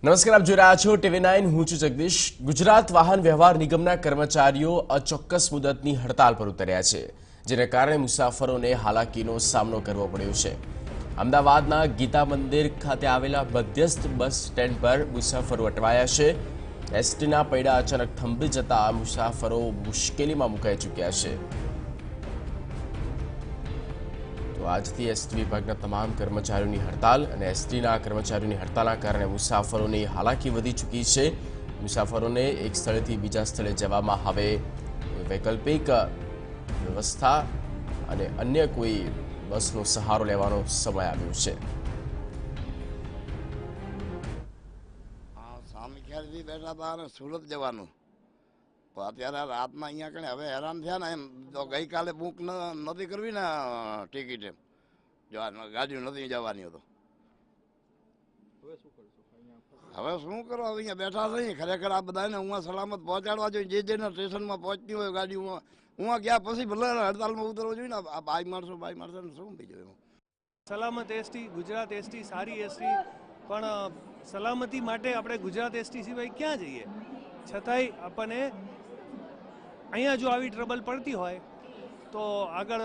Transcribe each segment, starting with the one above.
નમસ્કાર, આપ જોઈ રહ્યા છો TV9. હું છું જગદીશ. ગુજરાત વાહન વ્યવહાર નિગમના કર્મચારીઓ અચોક્કસ મુદતની હડતાલ પર ઉતર્યા છે, જેને કારણે મુસાફરોને હાલાકીનો સામનો કરવો પડ્યો છે. અમદાવાદના ગીતા મંદિર ખાતે આવેલા મધ્યસ્થ બસ સ્ટેન્ડ પર મુસાફરો અટવાયા છે. એસટીના પૈડા અચાનક થંભી જતા મુસાફરો મુશ્કેલીમાં મુકાઈ ચૂક્યા છે. તો આજથી એસટી વિભાગના તમામ કર્મચારીઓની હડતાલ અને એસટીના કર્મચારીઓની હડતાલના કારણે મુસાફરોની હાલાકી વધી ચૂકી છે. મુસાફરોને એક સ્થળેથી બીજા સ્થળે જવામાં હવે વૈકલ્પિક વ્યવસ્થા અને અન્ય કોઈ બસનો સહારો લેવાનો સમય આવ્યો છે. સામખિયાળથી બેઠા હતા અને સુરત જવાનું, તો અત્યારે રાતના અહીંયા કણે હવે હેરાન થયા ને. એમ તો ગઈકાલે બુક નથી કરવી ને ટિકિટ, એમ જો ગાડી નથી જવાની હતો. હવે શું કરો, અહીંયા બેઠા થઈ. ખરેખર આ બધાને હું સલામત પહોંચાડવા જોઈએ. જેને સ્ટેશનમાં પહોંચતી હોય ગાડી હું ગયા પછી ભલે હડતાલમાં ઉતરવો જોઈએ ને. આ બાઈ મારશો ને શું બીજું એમાં. સલામત એસટી, ગુજરાત એસટી સારી એસટી, પણ સલામતી માટે આપણે ગુજરાત એસટી સિવાય ક્યાં જઈએ? છતાંય આપણને અહીંયા જો આવી ટ્રબલ પડતી હોય તો આગળ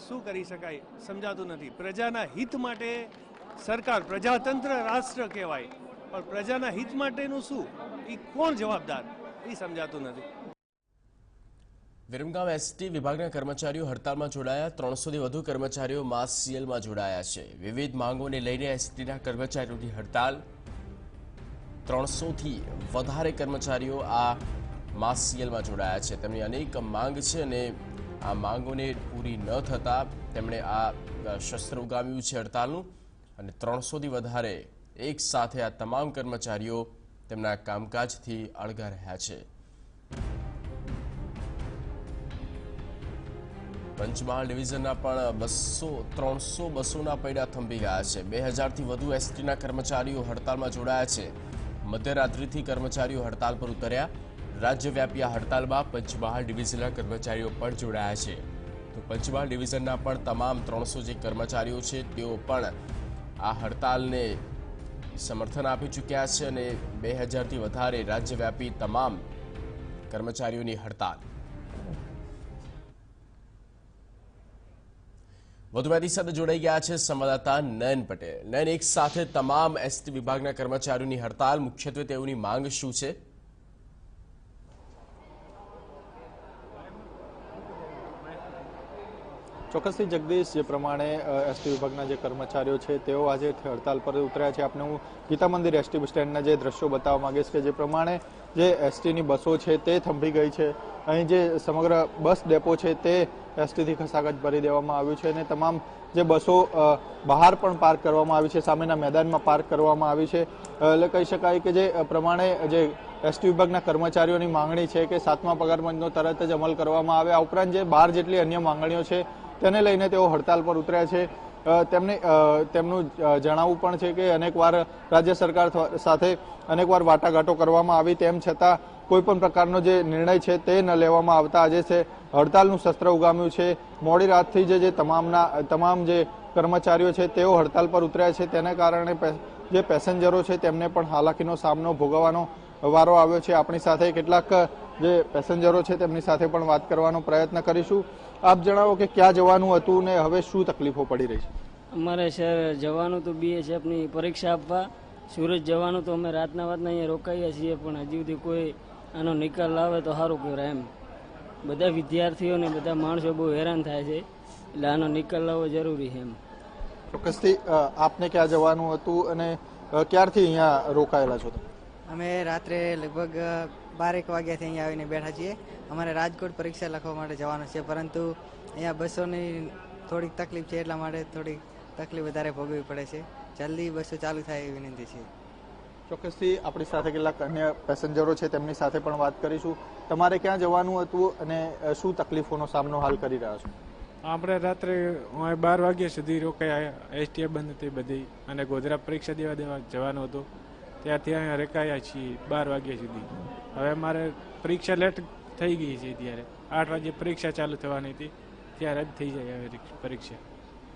શું કરી શકાય સમજાતું નથી. પ્રજાના હિત માટે સરકાર, પ્રજાતંત્ર રાષ્ટ્ર કહેવાય, પણ પ્રજાના હિત માટેનું શું, એ કોણ જવાબદાર, એ સમજાતું નથી. વિરમગામ એસટી વિભાગના કર્મચારીઓ હડતાલમાં જોડાયા. 300થી વધુ કર્મચારીઓ માસ સીએલમાં જોડાયા છે. વિવિધ માંગોને લઈને એસટીના કર્મચારીઓની હડતાલ. 300થી વધારે કર્મચારીઓ આ માસ સીએલમાં જોડાયા છે. તેમની અનેક માંગ છે અને આ માંગોને પૂરી ન થતાં તેમણે આ શસ્ત્ર ઉગામ્યું છે હડતાલનું. અને 300થી વધારે એક સાથે આ તમામ કર્મચારીઓ તેમના કામકાજથી અળગા રહ્યા છે. પંચમહાલ ડિવિઝનના પણ 300 બસોના પૈડા થંભી ગયા છે. 2000થી વધુ એસટીના કર્મચારીઓ હડતાલમાં જોડાયા છે. મધ્યરાત્રિથી કર્મચારીઓ હડતાલ પર ઉતર્યા. રાજ્યવ્યાપી આ હડતાલમાં પંચમહાલ ડિવિઝનના કર્મચારીઓ પણ જોડાયા છે. તો પંચમહાલ ડિવિઝનના પણ તમામ 300 જે કર્મચારીઓ છે તેઓ પણ આ હડતાલને સમર્થન આપી ચૂક્યા છે અને 2000થી વધારે રાજ્યવ્યાપી તમામ કર્મચારીઓની હડતાલ. વધુ માહિતી સાથે જોડાઈ ગયા છે સંવાદદાતા નયન પટેલ. નયન, એક સાથે તમામ એસટી વિભાગના કર્મચારીઓની હડતાલ, મુખ્યત્વે તેઓની માંગ શું છે? ચોક્કસથી જગદીશ, જે પ્રમાણે એસટી વિભાગના જે કર્મચારીઓ છે તેઓ આજે હડતાલ પર ઉતર્યા છે. આપણે હું ગીતા મંદિર એસટી બસ સ્ટેન્ડના જે દ્રશ્યો બતાવવા માંગીશ કે જે પ્રમાણે જે એસટીની બસો છે તે થંભી ગઈ છે. અહીં જે સમગ્ર બસ ડેપો છે તે એસટીથી ખસાખચ ભરી દેવામાં આવ્યું છે અને તમામ જે બસો બહાર પણ પાર્ક કરવામાં આવી છે, સામેના મેદાનમાં પાર્ક કરવામાં આવી છે. એટલે કહી શકાય કે જે પ્રમાણે જે એસટી વિભાગના કર્મચારીઓની માંગણી છે કે 7મા પગારપંચનો તરત જ અમલ કરવામાં આવે, આ ઉપરાંત જે 12 જેટલી અન્ય માંગણીઓ છે તેને લઈને તેઓ હડતાલ પર ઉતર્યા છે. તેમનું જણાવવું પણ છે કે અનેકવાર રાજ્ય સરકાર સાથે અનેકવાર વાટાઘાટો કરવામાં આવી, તેમ છતાં કોઈ પણ પ્રકારનો જે નિર્ણય છે તે ન લેવામાં આવતા આજે છે હડતાલનું શસ્ત્ર ઉગામ્યું છે. મોડી રાતથી જે તમામ જે કર્મચારીઓ છે તેઓ હડતાલ પર ઉતર્યા છે. તેને કારણે જે પેસેન્જરો છે તેમને પણ હાલાકીનો સામનો ભોગવવાનો વારો આવ્યો છે. આપણી સાથે કેટલાક જે પેસેન્જરો છે તેમની સાથે પણ વાત કરવાનો પ્રયત્ન કરીશું. આપ જણાવો કે ક્યાં જવાનું હતું ને હવે શું તકલીફો પડી રહી છે? અમારે સર જવાનું તો બીએસએફની પરીક્ષા આપવા, સુરત જવાનું તો અમે રાતના અહીંયા રોકાઈએ છીએ, પણ હજી સુધી કોઈ આનો નિકાલ લાવે તો સારું કહેવાય. એમ બધા વિદ્યાર્થીઓને બધા માણસો બહુ હેરાન થાય છે, એટલે આનો નિકાલ લાવવો જરૂરી છે. એમ ચોક્કસથી આપને ક્યાં જવાનું હતું અને ક્યારથી અહીંયા રોકાયેલા છો? અમે રાત્રે લગભગ 12 વાગ્યાથી અહીંયા આવીને બેઠા છીએ. અમારે રાજકોટ પરીક્ષા લખવા માટે જવાનું છે, પરંતુ અહીંયા બસોની થોડીક તકલીફ છે, એટલા માટે થોડીક તકલીફ વધારે ભોગવવી પડે છે. જલ્દી બસો ચાલુ થાય એવી વિનંતી છે. ચોક્કસથી આપણી સાથે કેટલાક અન્ય પેસેન્જરો છે તેમની સાથે પણ વાત કરીશું. તમારે ક્યાં જવાનું હતું અને શું તકલીફોનો સામનો હાલ કરી રહ્યા છો? આપણે રાત્રે 12 વાગ્યા સુધી રોકાયા. એસટી બંધ હતી બધી અને ગોધરા પરીક્ષા દેવા જવાનું હતું. ત્યારથી અહીંયા રોકાયા છીએ 12 વાગ્યા સુધી. હવે મારે પરીક્ષા લેટ થઈ ગઈ છે. ત્યારે 8 વાગે પરીક્ષા ચાલુ થવાની હતી, ત્યારે જ થઈ જાય હવે પરીક્ષા.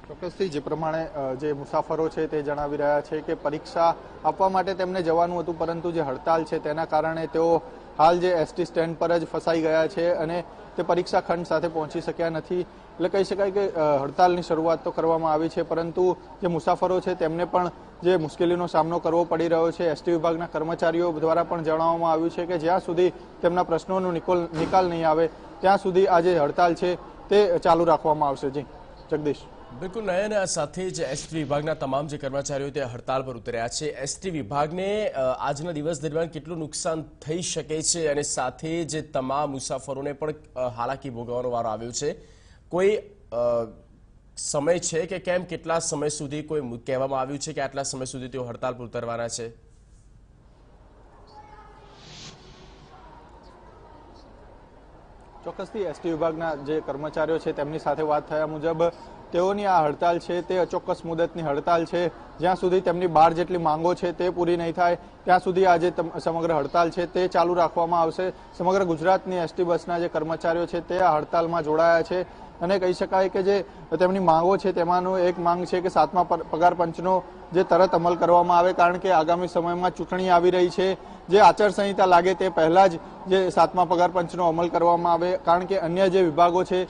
ચોક્કસથી જે પ્રમાણે જે મુસાફરો છે તે જણાવી રહ્યા છે કે પરીક્ષા આપવા માટે તેમને જવાનું હતું, પરંતુ જે હડતાલ છે તેના કારણે તેઓ હાલ જે એસટી સ્ટેન્ડ પર જ ફસાઈ ગયા છે અને તે પરીક્ષા ખંડ સાથે પહોંચી શક્યા નથી. એટલે કહી શકાય કે હડતાલની શરૂઆત તો કરવામાં આવી છે, પરંતુ જે મુસાફરો છે તેમને પણ જે મુશ્કેલીનો સામનો કરવો પડી રહ્યો છે. એસટી વિભાગના કર્મચારીઓ દ્વારા પણ જણાવવામાં આવ્યું છે કે જ્યાં સુધી તેમના પ્રશ્નોનો નિકાલ નહીં આવે ત્યાં સુધી આ જે હડતાલ છે તે ચાલુ રાખવામાં આવશે. જી જગદીશ. બિલકુલ નયન, આ સાથે જ એસટી વિભાગના તમામ જે કર્મચારીઓ તે હડતાલ પર ઉતર્યા છે. એસટી વિભાગને આજના દિવસ દરમિયાન કેટલું નુકસાન થઈ શકે છે અને સાથે જ તમામ મુસાફરોને પણ હાલાકી ભોગવવાનો વારો આવ્યો છે. કોઈ સમય છે કે કેમ, કેટલા સમય સુધી કોઈ કહેવામાં આવ્યું છે કે આટલા સમય સુધી તેઓ હડતાલ પર ઉતરવાના છે? ચોક્કસથી એસટી વિભાગના જે કર્મચારીઓ છે તેમની સાથે વાત થયા મુજબ તેઓની આ હડતાલ છે તે અચોક્કસ મુદતની હડતાલ છે. જ્યાં સુધી તેમની 12 જેટલી માંગો છે તે પૂરી નહીં થાય ત્યાં સુધી આ જે સમગ્ર હડતાલ છે તે ચાલુ રાખવામાં આવશે. સમગ્ર ગુજરાતની એસટી બસના જે કર્મચારીઓ છે તે આ હડતાલમાં જોડાયા છે અને કહી શકાય કે જે તેમની માંગો છે તેમાંનું એક માંગ છે કે 7મા પગાર પંચનો જે તરત અમલ કરવામાં આવે, કારણ કે આગામી સમયમાં ચૂંટણી આવી રહી છે. જે આચારસંહિતા લાગે તે પહેલા જ જે 7મા પગાર પંચનો અમલ કરવામાં આવે, કારણ કે અન્ય જે વિભાગો છે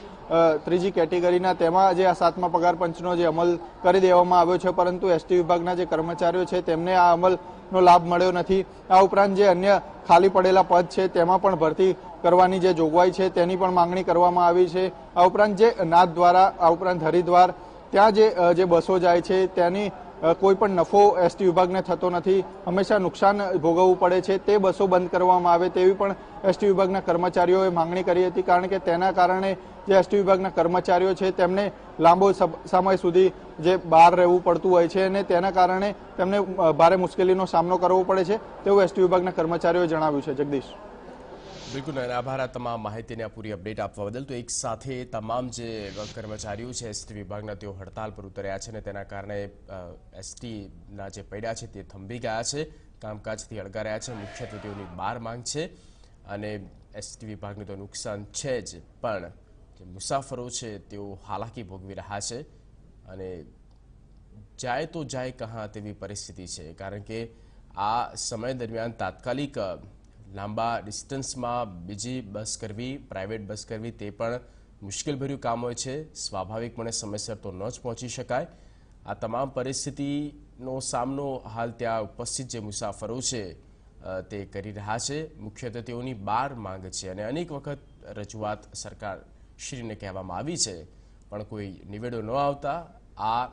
ત્રીજી કેટેગરીના તેમાં જે આ 7મા પગાર પંચનો જે અમલ કરી દેવામાં આવ્યો છે, પરંતુ એસટી વિભાગના જે કર્મચારીઓ છે તેમને આ અમલનો લાભ મળ્યો નથી. આ ઉપરાંત જે અન્ય ખાલી પડેલા પદ છે તેમાં પણ ભરતી કરવાની જે જોગવાઈ છે તેની પણ માંગણી કરવામાં આવી છે. આ ઉપરાંત જે નાથદ્વારા, આ ઉપરાંત હરિદ્વાર ત્યાં જે બસો જાય છે તેની કોઈ પણ નફો એસટી વિભાગને થતો નથી, હંમેશા નુકસાન ભોગવવું પડે છે. તે બસો બંધ કરવામાં આવે તેવી પણ એસટી વિભાગના કર્મચારીઓએ માંગણી કરી હતી, કારણ કે તેના કારણે જે એસટી વિભાગના કર્મચારીઓ છે તેમને લાંબો સમય સુધી જે બહાર રહેવું પડતું હોય છે અને તેના કારણે તેમને ભારે મુશ્કેલીનો સામનો કરવો પડે છે તેવું એસટી વિભાગના કર્મચારીઓએ જણાવ્યું છે. જગદીશ. બિલકુલ આભાર આ તમામ માહિતીને પૂરી અપડેટ આપવા બદલ. તો એક સાથે તમામ જે કર્મચારીઓ છે એસટી વિભાગના તેઓ હડતાલ પર ઉતર્યા છે અને તેના કારણે એસટીના જે પૈડા છે તે થંભી ગયા છે, કામકાજથી અળગા રહ્યા છે. મુખ્યત્વે તેઓની 12 માંગ છે અને એસટી વિભાગને તો નુકસાન છે જ, પણ જે મુસાફરો છે તેઓ હાલાકી ભોગવી રહ્યા છે અને જાય તો જાય કહાં તેવી પરિસ્થિતિ છે, કારણ કે આ સમય દરમિયાન તાત્કાલિક લાંબા ડિસ્ટન્સમાં બીજી બસ કરવી, પ્રાઇવેટ બસ કરવી તે પણ મુશ્કેલભર્યું કામ હોય છે. સ્વાભાવિકપણે સમયસર તો ન જ પહોંચી શકાય. આ તમામ પરિસ્થિતિનો સામનો હાલ ત્યાં ઉપસ્થિત જે મુસાફરો છે તે કરી રહ્યા છે. મુખ્યત્વે તેઓની 12 માંગ છે અને અનેક વખત રજૂઆત સરકારશ્રીને કહેવામાં આવી છે, પણ કોઈ નિવેડો ન આવતા આ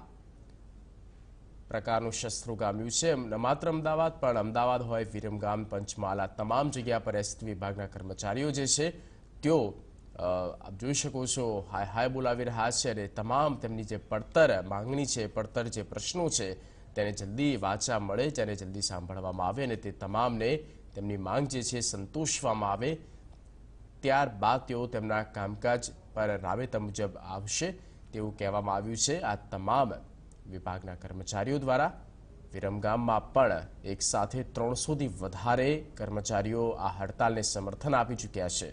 પ્રકારનું શસ્ત્રો ગામ્યું છે. ન માત્ર અમદાવાદ, પણ અમદાવાદ હોય, વિરમગામ, પંચમહાલ, આ તમામ જગ્યા પર એસટી વિભાગના કર્મચારીઓ જે છે તેઓ આપ જોઈ શકો છો હાય હાય બોલાવી રહ્યા છે અને તમામ તેમની જે પડતર માંગણી છે, પડતર જે પ્રશ્નો છે તેને જલ્દી વાચા મળે, તેને જલ્દી સાંભળવામાં આવે અને તે તમામને તેમની માંગ જે છે સંતોષવામાં આવે, ત્યારબાદ તેઓ તેમના કામકાજ પર રાબેતા મુજબ આવશે તેવું કહેવામાં આવ્યું છે આ તમામ વિભાગના કર્મચારીઓ દ્વારા. વિરમગામમાં પણ એક સાથે 300થી વધારે કર્મચારીઓ આ હડતાલને સમર્થન આપી ચૂક્યા છે.